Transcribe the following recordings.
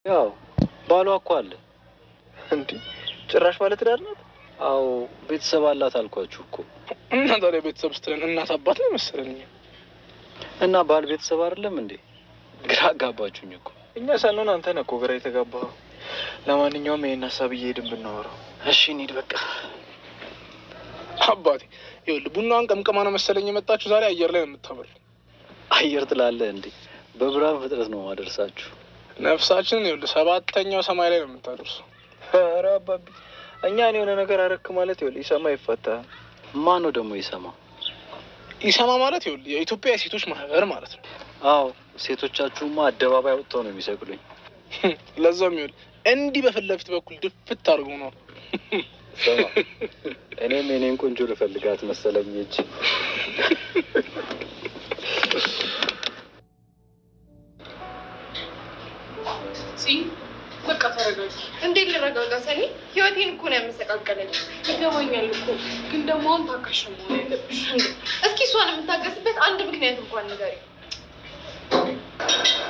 ያው ባሏ እኮ አለ እንዴ? ጭራሽ ማለት ትዳር ናት? አዎ ቤተሰብ አላት አልኳችሁ እኮ። እና ታዲያ ቤተሰብ ስትለን እናት አባት ነው መሰለኝ። እና ባል ቤተሰብ አይደለም እንዴ? ግራ አጋባችሁኝ እኮ። እኛ ሳንሆን አንተ ነህ እኮ ግራ የተጋባኸው። ለማንኛውም ይሄን ሀሳብ እየሄድን ብናወራው። እሺ እንሂድ በቃ። አባቴ ይኸውልህ ቡናዋን ቀምቀማ ነው መሰለኝ የመጣችሁ ዛሬ። አየር ላይ ነው የምታበል። አየር ትላለህ እንዴ? በብርሃን ፍጥነት ነው ማደርሳችሁ። ነፍሳችንን ይኸውልህ 7ኛው ሰማይ ላይ ነው የምታደርሰው። ኧረ አባቢ እኛን የሆነ ነገር አረክ ማለት ይኸውልህ ይሰማ ይፈታል። ማን ነው ደግሞ ይሰማ? ይሰማ ማለት ይኸውልህ የኢትዮጵያ የሴቶች ማህበር ማለት ነው። አዎ ሴቶቻችሁማ አደባባይ ወጥተው ነው የሚሰቅሉኝ። ለዛም ይኸውልህ እንዲህ በፊት ለፊት በኩል ድፍት አድርጎ ነው። ሰማ እኔም የኔን ቆንጆ ልፈልጋት መሰለኝ እጅ። በቃ ተረጋጊ። እንዴት ልረጋጋ ሰኒ? ህይወቴን እኮ ነው ያመሰቃቀለኝ። ይገባኛል እኮ ግን ደግሞ አሁን ታካሽ መሆን ያለብሽ። እስኪ እሷን የምታገስበት አንድ ምክንያት እንኳን ንገሪኝ።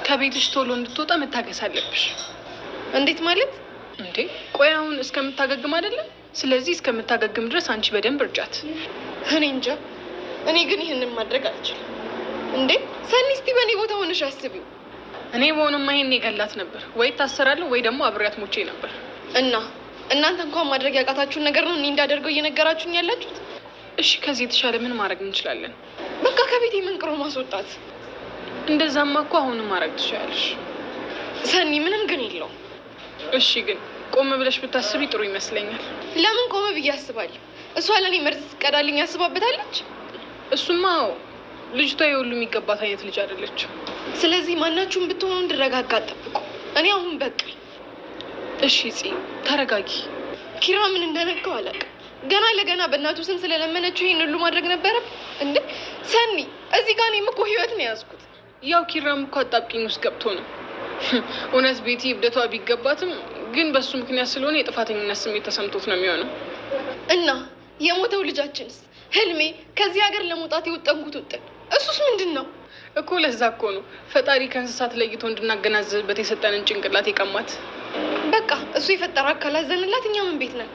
ከቤትሽ ቶሎ እንድትወጣ መታገስ አለብሽ። እንዴት ማለት እንዴ? ቆይ አሁን እስከምታገግም አይደለም? ስለዚህ እስከምታገግም ድረስ አንቺ በደንብ እርጃት። እኔ እንጃ። እኔ ግን ይህንን ማድረግ አልችልም። እንዴ ሰኒ እስቲ በእኔ ቦታ ሆነሽ አስቢው። እኔ በሆነማ ይሄን የገላት ነበር፣ ወይ ታሰራለሁ ወይ ደግሞ አብሬያት ሞቼ ነበር። እና እናንተ እንኳን ማድረግ ያቃታችሁን ነገር ነው እኔ እንዳደርገው እየነገራችሁኝ ያላችሁት። እሺ ከዚህ የተሻለ ምን ማድረግ እንችላለን? በቃ ከቤቴ መንቅሮ ማስወጣት። እንደዛማ እኮ አሁንም ማድረግ ትችላለሽ ሰኒ። ምንም ግን የለውም። እሺ ግን ቆም ብለሽ ብታስቢ ጥሩ ይመስለኛል። ለምን ቆም ብዬ አስባለሁ? እሷ ለእኔ መርዝ ትቀዳልኝ ያስባበታለች። እሱማ ልጅቷ የሁሉ የሚገባት አይነት ልጅ አይደለችም። ስለዚህ ማናችሁም ብትሆኑ እንድረጋጋ ጠብቁ። እኔ አሁን በቃኝ። እሺ ጽ ተረጋጊ። ኪራ ምን እንደነካው አላውቅም። ገና ለገና በእናቱ ስም ስለለመነችው ይሄን ሁሉ ማድረግ ነበረ እንዴ? ሰኒ እዚህ ጋር እኔም እኮ ህይወት ነው የያዝኩት። ያው ኪራም እኮ አጣብቂኝ ውስጥ ገብቶ ነው። እውነት ቤቲ እብደቷ ቢገባትም ግን በሱ ምክንያት ስለሆነ የጥፋተኝነት ስሜት ተሰምቶት ነው የሚሆነው። እና የሞተው ልጃችንስ ህልሜ ከዚህ ሀገር ለመውጣት የወጠንኩት ውጥን እሱስ ምንድን ነው እኮ? ለዛ እኮ ነው ፈጣሪ ከእንስሳት ለይቶ እንድናገናዝብበት የሰጠንን ጭንቅላት የቀማት። በቃ እሱ የፈጠረ አካል አዘንላት፣ እኛ ምን ቤት ነን?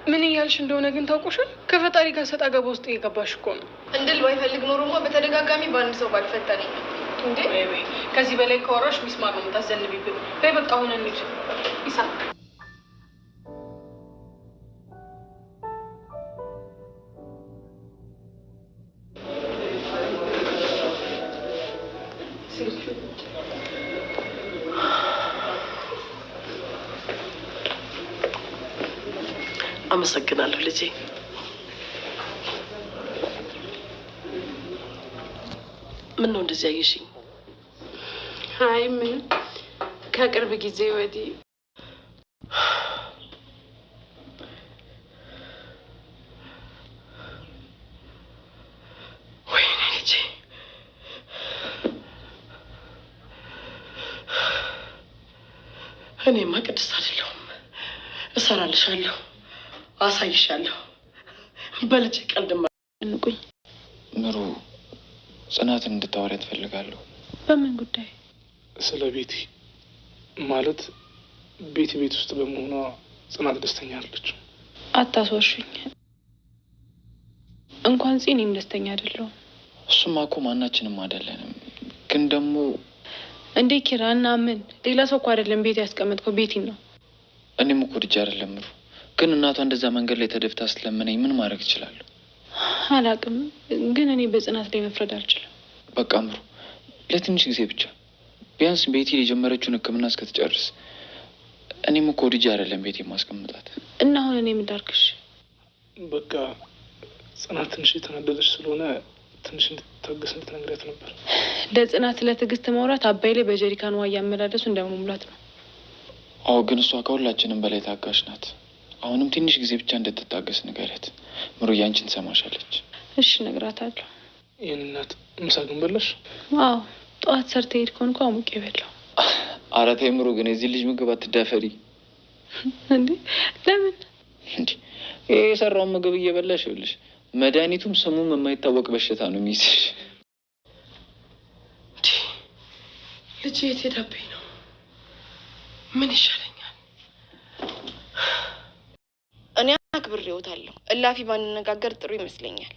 ምን እያልሽ እንደሆነ ግን ታውቆሻል። ከፈጣሪ ጋር ሰጣ ገባ ውስጥ እየገባሽ እኮ ነው። እንድል ባይፈልግ ኖሮማ በተደጋጋሚ በአንድ ሰው ባልፈተነኝ እንዴ። ከዚህ በላይ ከወራሽ ሚስማር ነው የምታዘንቢብን። በይ በቃ አሁን እንሂድ ይሳ አመሰግናለሁ ልጄ። ምን ነው እንደዚህ አየሽኝ? አይ ምን ከቅርብ ጊዜ ወዲህ ወይኔ ልጄ እኔማ ቅድስት አይደለሁም። እሰራልሻለሁ፣ አሳይሻለሁ። በልጄ ቀልድማ እንቁኝ። ምሩ ጽናትን እንድታወሪ ትፈልጋለሁ። በምን ጉዳይ? ስለ ቤቲ ማለት ቤቲ ቤት ውስጥ በመሆኗ ጽናት ደስተኛ አለች። አታስወርሽኝ። እንኳን እኔም ደስተኛ አይደለሁም። እሱማ እኮ ማናችንም አይደለንም። ግን ደግሞ እንዴ ኪራ እና ምን ሌላ ሰው እኮ አይደለም ቤት ያስቀመጥከው ቤቲን ነው። እኔም እኮ ልጅ አይደለም ምሩ። ግን እናቷ እንደዛ መንገድ ላይ ተደፍታ ስለምነኝ ምን ማድረግ እችላለሁ? አላውቅም። ግን እኔ በጽናት ላይ መፍረድ አልችልም። በቃ ምሩ ለትንሽ ጊዜ ብቻ ቢያንስ ቤቲ የጀመረችውን ሕክምና እስከትጨርስ። እኔም እኮ ልጅ አይደለም ቤት የማስቀምጣት። እና አሁን እኔ ምን ላድርግሽ? በቃ ጽናት ትንሽ የተናደደች ስለሆነ ትንሽ እንድትታገስ እንድትነግሪያት ነበር። ለጽናት ስለ ትዕግስት ማውራት አባይ ላይ በጀሪካን ውሃ እያመላለሱ እንደመሙላት ነው። አዎ ግን እሷ ከሁላችንም በላይ ታጋሽ ናት። አሁንም ትንሽ ጊዜ ብቻ እንድትታገስ ንገሪያት። ምሩዬ አንቺን ትሰማሻለች። እሺ እነግራታለሁ። ይህን እናት ምሳ ግን በላሽ? አዎ ጠዋት ሰርተ ሄድ ከሆንኩ አሙቄ በላው። ኧረ ተይ ምሩ ግን የዚህ ልጅ ምግብ አትዳፈሪ። እንዴ ለምን? እንዲ ይሄ የሰራውን ምግብ እየበላሽ ይኸውልሽ መድኃኒቱም ስሙም የማይታወቅ በሽታ ነው የሚይዝሽ። ልጅ የት ሄዳብኝ ነው? ምን ይሻለኛል? እኔ አክብሬዎታለሁ። እላፊ ባንነጋገር ጥሩ ይመስለኛል።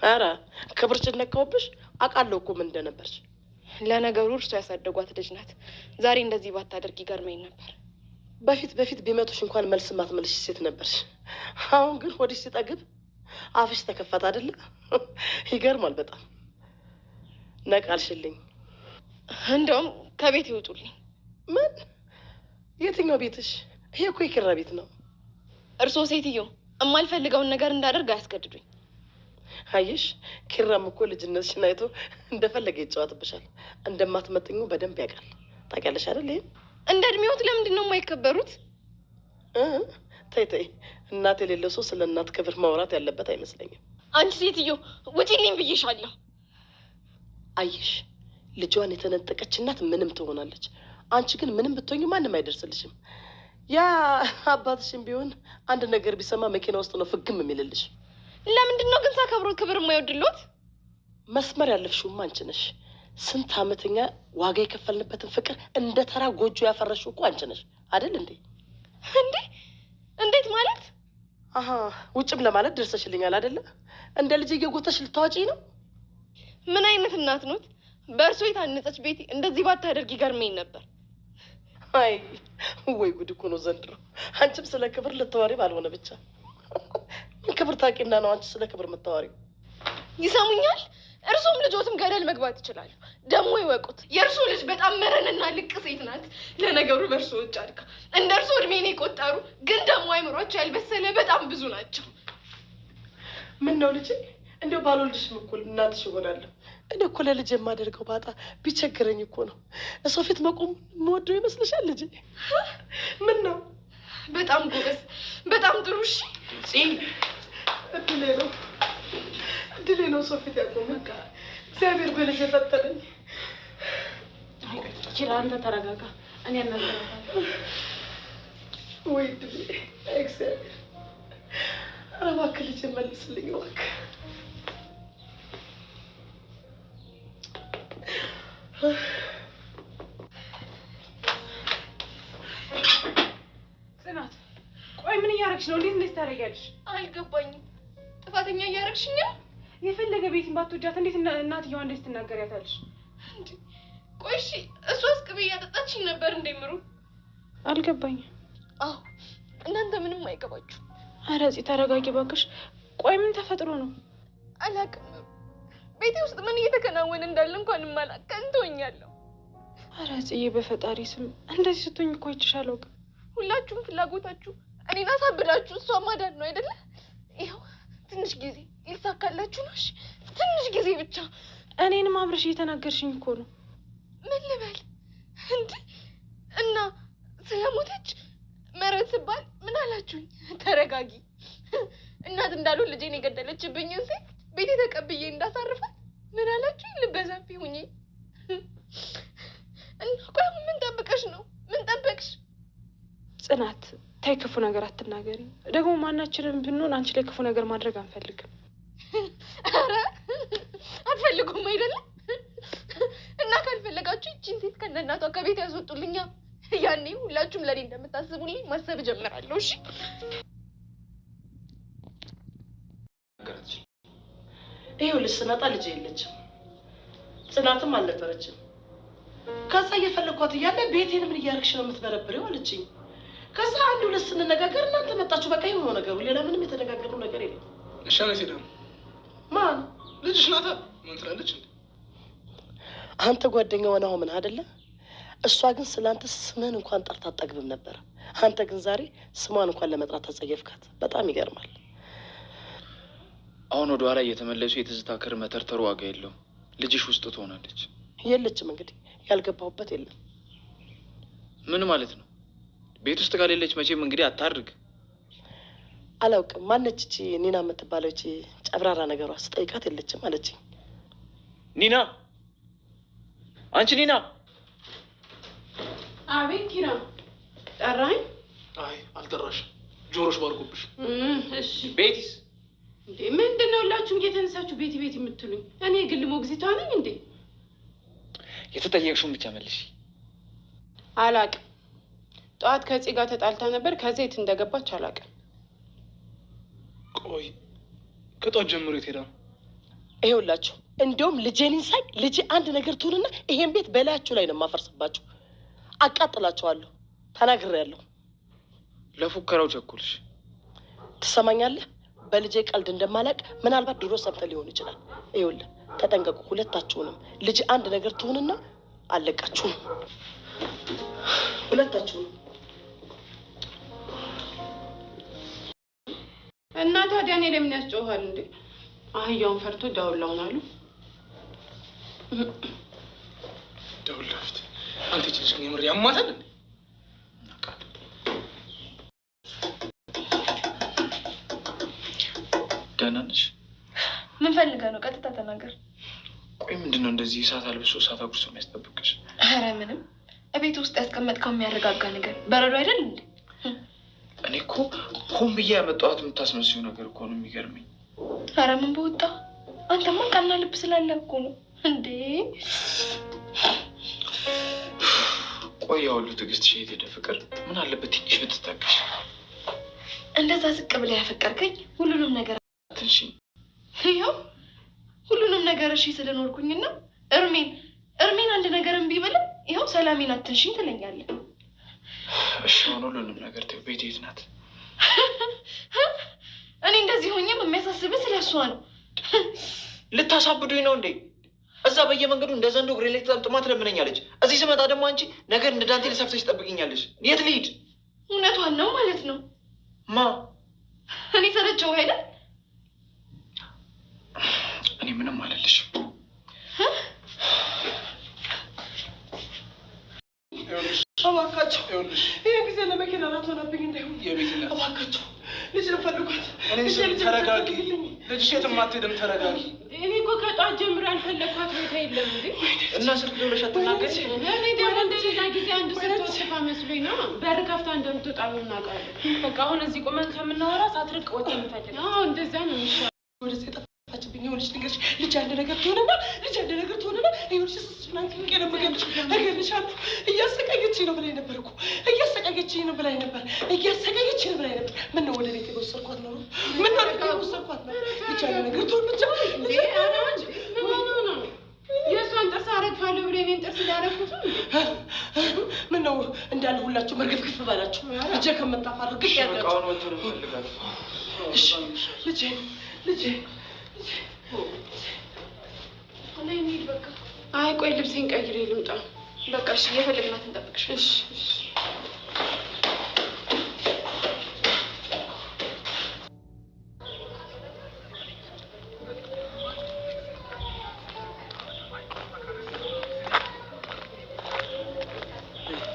ኧረ ክብርሽን ነካሁብሽ። አውቃለሁ እኮ ምን እንደነበርሽ። ለነገሩ እርሶ ያሳደጓት ልጅ ናት። ዛሬ እንደዚህ ባታደርግ ይገርመኝ ነበር። በፊት ቢመቱሽ እንኳን መልስ ማትመልሽ ሴት ነበርሽ። አሁን ግን ሆድሽ ሲጠግብ አፍሽ ተከፈተ አይደለ? ይገርማል በጣም። ነቃልሽልኝ። እንደውም ከቤት ይወጡልኝ። ምን? የትኛው ቤትሽ? ይሄ እኮ የኪራ ቤት ነው። እርሶ ሴትዮ የማልፈልገውን ነገር እንዳደርግ አያስገድዱኝ። አየሽ፣ ኪራም እኮ ልጅነትሽን አይቶ እንደፈለገ ይጫወትብሻል። እንደማትመጥኙ በደንብ ያውቃል። ታውቂያለሽ አይደል? ይሄን እንደ እድሜዎት ለምንድን ነው የማይከበሩት? ተይ እናት የሌለው ሰው ስለ እናት ክብር ማውራት ያለበት አይመስለኝም። አንቺ ሴትዮ ውጪልኝ ብዬሻለሁ። አየሽ፣ ልጇን የተነጠቀች እናት ምንም ትሆናለች። አንቺ ግን ምንም ብትሆኝ ማንም አይደርስልሽም። ያ አባትሽም ቢሆን አንድ ነገር ቢሰማ መኪና ውስጥ ነው ፍግም የሚልልሽ። ለምንድን ነው ግን ሳከብሮ ክብር የማይወድሎት? መስመር ያለፍሽውማ አንቺ ነሽ። ስንት ዓመተኛ ዋጋ የከፈልንበትን ፍቅር እንደ ተራ ጎጆ ያፈረሽው እኮ አንቺ ነሽ አይደል እንዴ? እንዴት ማለት? አሀ ውጭም ለማለት ደርሰሽልኛል አይደለ? እንደ ልጅ እየጎተሽ ልታወጪ ነው። ምን አይነት እናት ኖት? በእርሶ የታነጸች ቤቴ እንደዚህ ባታደርግ ይገርመኝ ነበር። አይ ወይ ጉድ እኮ ነው ዘንድሮ። አንቺም ስለ ክብር ልታወሪ ባልሆነ ብቻ። ምን ክብር ታውቂና ነው አንቺ ስለ ክብር የምታወሪው? ይሰሙኛል? እርሶም ልጆትም ገደል መግባት ይችላሉ። ደግሞ ይወቁት፣ የእርሶ ልጅ በጣም መረንና ልቅ ሴት ናት። ለነገሩ በእርሶ እጅ አድጋ እንደ እርሶ እድሜን የቆጠሩ ግን ደግሞ አይምሯቸው ያልበሰለ በጣም ብዙ ናቸው። ምን ነው ልጅ፣ እንደው ባልወልድሽም እኮ እናትሽ እሆናለሁ። እኔ እኮ ለልጅ የማደርገው ባጣ ቢቸግረኝ እኮ ነው እሰው ፊት መቆም የምወደው ይመስልሻል ልጅ? ምን ነው? በጣም ጎበዝ፣ በጣም ጥሩ። እሺ እድሌ ነው ሰው ፊት ያቆመ። እግዚአብሔር በልጅ የፈጠረኝ። ኪራ አንተ ተረጋጋ፣ እኔ እናገራለሁ። ወይ እድሌ እግዚአብሔር። ኧረ እባክህ ልጅ መልስልኝ እባክህ። ጽናት ቆይ ምን እያደረግሽ ነው? እንዴት እንደዚህ ታደርጊያለሽ? አልገባኝም። ጥፋተኛ እያደረግሽኝ ነው? የፈለገ ቤትን ባትወጃት እንዴት እናትየዋ እንዴት ትናገሪያታለሽ? ቆይ እሺ እሷስ ቅቤ እያጠጣችኝ ነበር እንደምሩ? አልገባኝም። አዎ እናንተ ምንም አይገባችሁ። ኧረ እዚህ ተረጋጊ እባክሽ። ቆይ ምን ተፈጥሮ ነው? አላውቅም። ቤቴ ውስጥ ምን እየተከናወነ እንዳለ እንኳን ማላውቅ ከንቶኛለሁ። ኧረ ጽዬ በፈጣሪ ስም እንደዚህ ስትሆኝ እኮ አይቼሻለሁ። ግን ሁላችሁም ፍላጎታችሁ እኔን አሳብዳችሁ እሷ ማዳን ነው አይደለ? ይኸው ትንሽ ጊዜ ይሳካላችሁ ነው። እሺ ትንሽ ጊዜ ብቻ። እኔንም አብረሽ እየተናገርሽኝ እኮ ነው። ምን ልበል እንዴ? እና ስለሞተች መረን ስባል ምን አላችሁኝ? ተረጋጊ። እናት እንዳሉ ልጄን የገደለችብኝን ሴት ቤቴ ተቀብዬ እንዳሳርፋት ምን አላችሁኝ? ልበዛፊ ሁኚ። እና ቆይ ምን ጠብቀሽ ነው? ምን ጠበቅሽ? ጽናት ታይ፣ ክፉ ነገር አትናገሪ። ደግሞ ማናችንም ብንሆን አንቺ ላይ ክፉ ነገር ማድረግ አንፈልግም። ኧረ አትፈልጉም አይደለም? እና ካልፈለጋችሁ ይቺን ሴት ከነናቷ ከቤት ያስወጡልኛ። ያኔ ሁላችሁም ለኔ እንደምታስቡልኝ ማሰብ እጀምራለሁ። እሺ ይኸውልሽ ስመጣ ልጅ የለችም፣ ጽናትም አልነበረችም። ከዛ እየፈለግኳት እያለ ቤቴን ምን እያደረግሽ ነው የምትበረብሪው አለችኝ። ከዛ አንድ ሁለት ስንነጋገር እናንተ መጣችሁ። በቃ ይሁን ነገሩ፣ ሌላ ምንም የተነጋገርነው ነገር የለም። እሺ ነው ሲደም ማን ልጅሽ ናታ? ምን ትላለች እንዴ? አንተ ጓደኛዋ ነው ምን አይደለ? እሷ ግን ስላንተ ስምህን እንኳን ጠርታ አጠግብም ነበር። አንተ ግን ዛሬ ስሟን እንኳን ለመጥራት ተጸየፍካት። በጣም ይገርማል። አሁን ወደ ኋላ እየተመለሱ የትዝታ ክር መተርተሩ ዋጋ የለውም። ልጅሽ ውስጥ ትሆናለች። የለችም እንግዲህ ያልገባሁበት የለም። ምን ማለት ነው? ቤት ውስጥ ከሌለች መቼም እንግዲህ አታድርግ። አላውቅም። ማነች እቺ ኒና የምትባለው? እቺ ጨብራራ ነገሯ ስጠይቃት የለችም አለችኝ። ኒና? አንቺ ኒና? አቤት ኪራ፣ ጠራኝ? አይ አልጠራሽም፣ ጆሮሽ ባርጎብሽ። እሺ ቤቲስ? እንዴ ምንድን ነው ሁላችሁም እየተነሳችሁ ቤት ቤት የምትሉኝ? እኔ ግል ሞግዚቷ ነኝ እንዴ? የተጠየቅሽውን ብቻ መልሽ። አላውቅም። ጠዋት ከጽ ጋር ተጣልታ ነበር። ከዚህ የት እንደገባች አላውቅም። ቆይ ከጧት ጀምሮ የት ሄዳ ነው? ይኸውላችሁ እንደውም ልጄን ሳይ ልጄ አንድ ነገር ትሆንና ይሄን ቤት በላያችሁ ላይ ነው የማፈርስባችሁ። አቃጥላችኋለሁ። ተናግሬያለሁ። ለፉከራው ቸኩልሽ። ትሰማኛለህ? በልጄ ቀልድ እንደማላቅ ምናልባት ድሮ ሰምተህ ሊሆን ይችላል። ይኸውልህ ተጠንቀቁ ሁለታችሁንም። ልጄ አንድ ነገር ትሆንና አለቃችሁም ሁለታችሁንም። እና ታዲያ እኔ ለምን ያስጮሃል እንዴ? አህያውን ፈርቶ ዳውላውን አሉ። ደውልላፍት አንተ ልጅ ግን የምር ያማታል እንዴ? ደህና ነሽ? ምን ፈልገህ ነው? ቀጥታ ተናገር። ቆይ ምንድነው እንደዚህ እሳት አልብሶ እሳት አጉርሶ የሚያስጠብቅሽ? ኧረ ምንም። እቤት ውስጥ ያስቀመጥከው የሚያረጋጋ ነገር በረዶ አይደል እንዴ? እኔ እኮ ሆን ብዬ ያመጣኋት የምታስመስዩ ነገር እኮ ነው የሚገርመኝ። ኧረ ምን በወጣ። አንተማ ቀና ልብ ስላለ እኮ ነው እንዴ። ቆይ ያው ሁሉ ትዕግስትሽ የት ሄደ? ፍቅር ምን አለበት ትንሽ ብትታገሽ? እንደዛ ዝቅ ብለህ ያፈቀርከኝ ሁሉንም ነገር ትንሽ ይኸው ሁሉንም ነገር እሺ ስለኖርኩኝና እርሜን አንድ ነገር እምቢ ብለህ ይኸው ሰላሜን አትንሽኝ ትለኛለህ። እሺ አሁን ሁሉንም ነገር ተይው። ቤት የት ናት? እኔ እንደዚህ ሆኜም የሚያሳስብህ ስለሷ ነው። ልታሳብዱኝ ነው እንዴ? እዛ በየመንገዱ እንደ ዘንዶ እግሬ ላይ ተጠምጥማ ትለምነኛለች። እዚህ ስመጣ ደግሞ አንቺ ነገር እንደ ዳንቴል ሰፍተሽ ትጠብቅኛለሽ። የት ልሂድ? እውነቷን ነው ማለት ነው። ማ እኔ ሰለቸው አይደል? እኔ ምንም አልልሽም። እባካችሁ ይሄ ጊዜ ለመኪና ናት ሆነብኝ እንዳይሆን የቤት እባካችሁ ልጅ ልፈልጓት። ተረጋጊ። ልጅሽ የትም አትሄድም። ተረጋጊ። እኔ እኮ ከጧት ጀምሮ ያልፈለግኳት ቦታ የለም እንዴ። እና ስልክ ደውለሽ አትናገሪ? እኔ ደግሞ እንደሌላ ጊዜ አንድ ስትወስፋ መስሎኝ ነው። በር ከፍታ እንደምትወጣ እናውቃለን። በቃ አሁን እዚህ ቆመን ከምናወራ ሳትርቅ ወጥ የምፈልግ እንደዛ ነው የሚሻለው። ወደዚህ የጠፋችብኝ የሆነች ንገርሽ። ልጅ አንድ ነገር ትሆንና ይኸውልሽ ስስናንክንቄ ነብገልሽ እገልሻለሁ። እያሰቃየችኝ ነው ብላኝ ነበር እኮ እያሰቃየችኝ ነው ብላኝ ነበር። ምን ነው ወደ ቤት የወሰድኳት ነው? ምን ነው ቤት የወሰድኳት ነው? ልጅ አንድ ነገር ትሆን ብቻ የእሷን ጥርስ አረግፋለሁ ብሎ እኔን ጥርስ ሊያረግፉት ምን ነው እንዳለ ሁላችሁ መርገፍግፍ ባላችሁ ልጄ ከምታፋር ግፍ ያላችሁ አሁን ወጥቶ ነው ፈልጋለሁ። እሺ ልጄ እኔ እንሂድ በቃ። አይ ቆይ ልብሴን ቀይሬ ልምጣ። በቃ እሺ፣ የፈለግናት እንጠብቅሽ። እሺ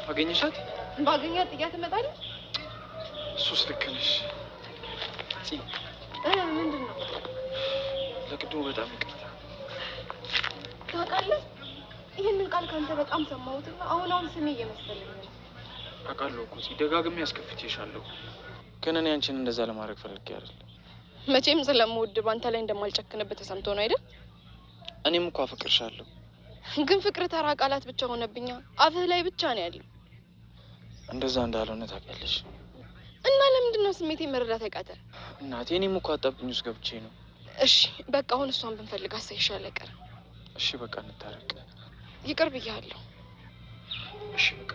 አገኘሻት? ባገኛት ጥያት እመጣለሁ። እሱስ ልክ ነሽ። ምንድን ነው? ለቅድሙ በጣም ይቅርታ። ታውቃለህ፣ ይህንን ቃል ካንተ በጣም ሰማሁትና አሁን ስሜ እየመሰለኝ ነው። አውቃለሁ እኮ ደጋግሜ ያስከፍቼሻለሁ፣ ግን እኔ አንቺን እንደዛ ለማድረግ ፈልጌ አይደለም። መቼም ስለምወድ ባንተ ላይ እንደማልጨክንበት ተሰምቶ ነው አይደል? እኔም እኮ አፈቅርሻለሁ። ግን ፍቅር ተራ ቃላት ብቻ ሆነብኛ። አፍህ ላይ ብቻ ነው ያለው። እንደዛ እንዳልሆነ ታውቂያለሽ። እና ለምንድን ነው ስሜቴ መረዳት ያቃተ? እናቴ እኔም እኮ አጣብቂኝ ውስጥ ገብቼ ነው። እሺ በቃ አሁን እሷን ብንፈልግ አሳይሻል አይቀርም። እሺ በቃ እንታረቅ። ይቅር ብያለሁ። እሺ በቃ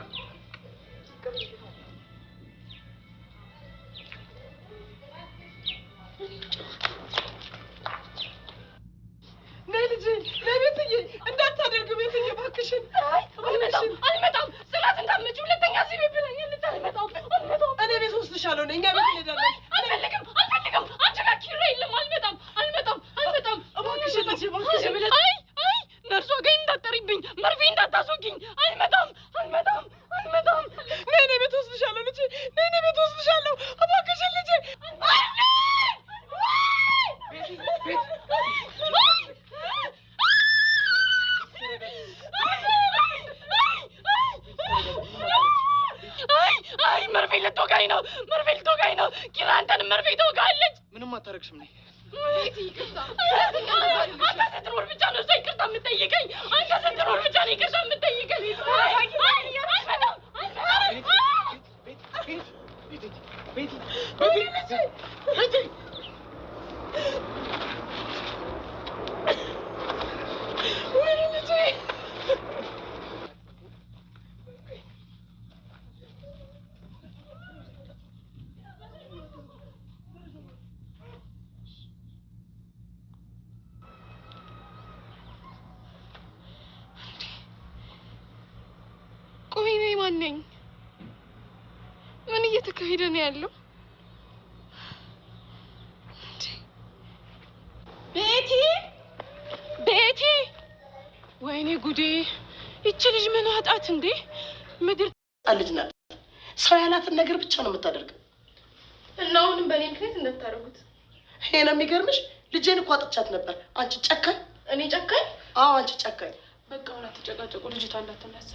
ነይ ልጄ ነይ ቤትዬ፣ እንዳታደርግ ቤትዬ እባክሽን። አልመጣም ስላት እንዳትመጪ ሁለተኛ እዚህ ቤት ብለኛል። አልመጣም። እኔ ቤት ወስድሻለሁ። እኛ ቤት እንሄዳለን። አልፈልግም። አንቺ ጋር ኪራ የለም። አልመጣም። እባክሽን ልጄ እባክሽን። አይ ነርሷ ጋር እንዳትጠሪብኝ፣ መርፌ እንዳታስወጊኝ። አልመጣም። ነይ እኔ ቤት ወስድሻለሁ ልጄ፣ ነይ እኔ ቤት ወስድሻለሁ። እባክሽን ልጄ። አይ መርፌ ልትወጋኝ ነው። ኪራ አንተንም መርፌ ትወጋለች። ምንም አታረግሽም ነኝ። ይቅርታ። አንተ ስትኖር ብቻ ነው እሷ ይቅርታ የምትጠይቀኝ። ቆይ እኔ ማን ነኝ? ምን እየተካሄደ ነው ያለው? ቤቲ ቤቲ! ወይኔ ጉዴ! ይቺ ልጅ ምን አጣት እንዴ? ምድር ልጅ ናት። ሰው ያላትን ነገር ብቻ ነው የምታደርገው። እና አሁንም በእኔ ምክንያት እንዳታደርጉት። ይሄ ነው የሚገርምሽ። ልጄን እኮ አጥቻት ነበር። አንቺ ጨካኝ! እኔ ጨካኝ? አዎ አንቺ ጨካኝ። በቃ አሁን አትጨቃጨቁ፣ ልጅቷ እንዳትነሳ።